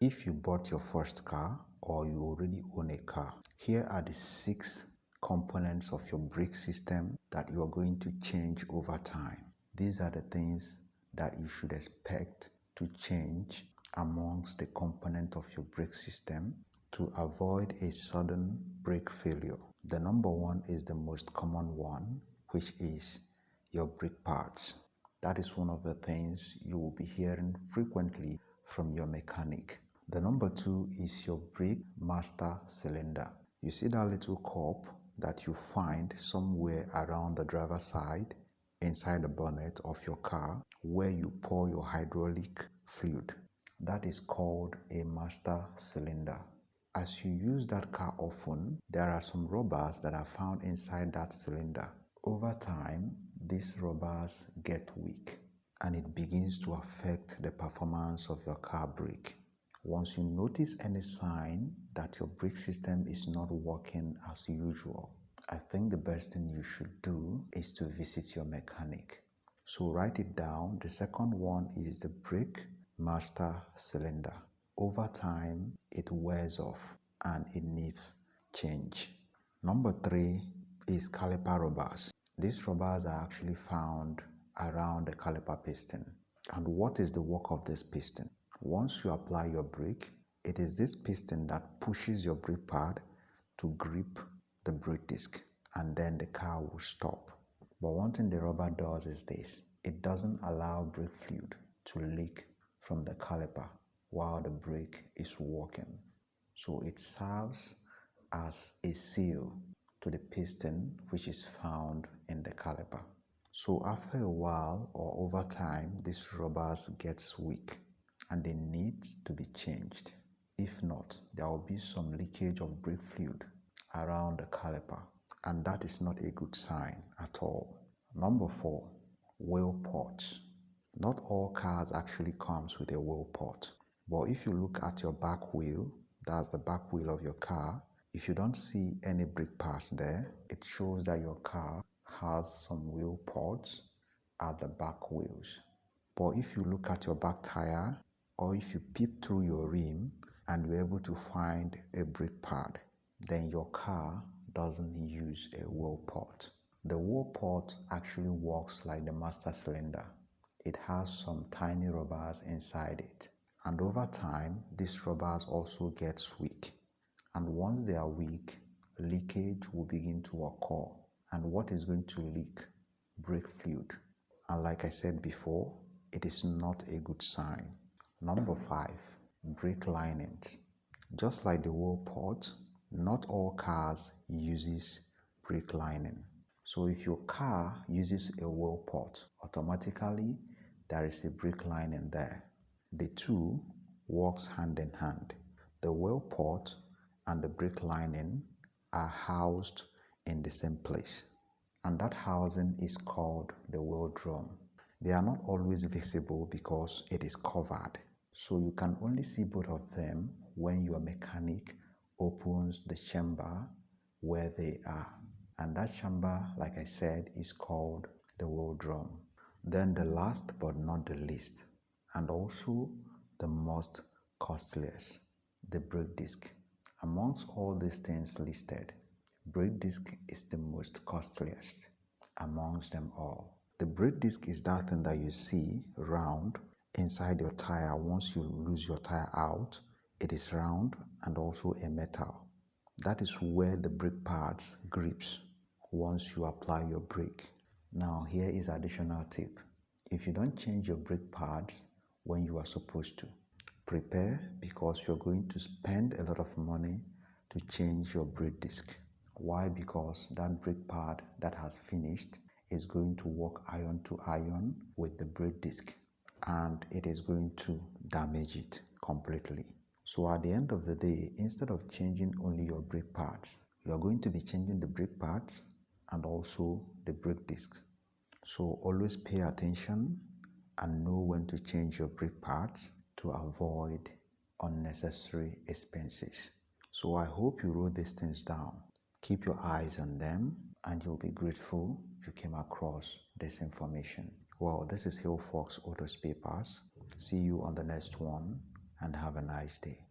If you bought your first car or you already own a car, here are the 6 components of your brake system that you are going to change over time. These are the things that you should expect to change amongst the component of your brake system to avoid a sudden brake failure. The number one is the most common one, which is your brake pads. That is one of the things you will be hearing frequently from your mechanic. The number two is your brake master cylinder. You see that little cup that you find somewhere around the driver's side inside the bonnet of your car where you pour your hydraulic fluid. That is called a master cylinder. As you use that car often, there are some rubbers that are found inside that cylinder. Over time, these rubbers get weak and it begins to affect the performance of your car brake. Once you notice any sign that your brake system is not working as usual, I think the best thing you should do is to visit your mechanic. So write it down. The second one is the brake master cylinder. Over time, it wears off and it needs change. Number 3 is caliper rubbers. These rubbers are actually found around the caliper piston. And what is the work of this piston? Once you apply your brake, it is this piston that pushes your brake pad to grip the brake disc, and then the car will stop. But one thing the rubber does is this: it doesn't allow brake fluid to leak from the caliper while the brake is working. So it serves as a seal to the piston which is found in the caliper. So after a while or over time, these rubbers gets weak and they need to be changed. If not, there will be some leakage of brake fluid around the caliper, and that is not a good sign at all. Number 4, wheel ports. Not all cars actually comes with a wheel port, but if you look at your back wheel, that's the back wheel of your car, if you don't see any brake pads there, it shows that your car has some wheel ports at the back wheels. But if you look at your back tire, or if you peep through your rim and you're able to find a brake pad, then your car doesn't use a wheel port. The wheel port actually works like the master cylinder. It has some tiny rubbers inside it. And over time, these rubbers also get weak. And once they are weak, leakage will begin to occur. And what is going to leak? Brake fluid. And like I said before, it is not a good sign. Number 5, brake linings. Just like the wheel port, not all cars uses brake lining. So if your car uses a wheel port, automatically there is a brake lining there. The two works hand in hand. The wheel port and the brake lining are housed in the same place, and that housing is called the wheel drum. They are not always visible because it is covered, so you can only see both of them when your mechanic opens the chamber where they are, and that chamber, like I said, is called the wheel drum. Then the last but not the least, and also the most costliest, the brake disc. Amongst all these things listed, brake disc is the most costliest amongst them all. The brake disc is that thing that you see round inside your tire. Once you lose your tire out, it is round and also a metal. That is where the brake pads grips once you apply your brake. Now here is additional tip. If you don't change your brake pads when you are supposed to, prepare, because you're going to spend a lot of money to change your brake disc. Why? Because that brake pad that has finished is going to work iron to iron with the brake disc, and it is going to damage it completely. So at the end of the day, instead of changing only your brake pads, you are going to be changing the brake pads and also the brake discs. So always pay attention and know when to change your brake pads to avoid unnecessary expenses. So I hope you wrote these things down. Keep your eyes on them and you'll be grateful you came across this information. Well, this is Hill Fox Auto Spare Parts. See you on the next one. and have a nice day.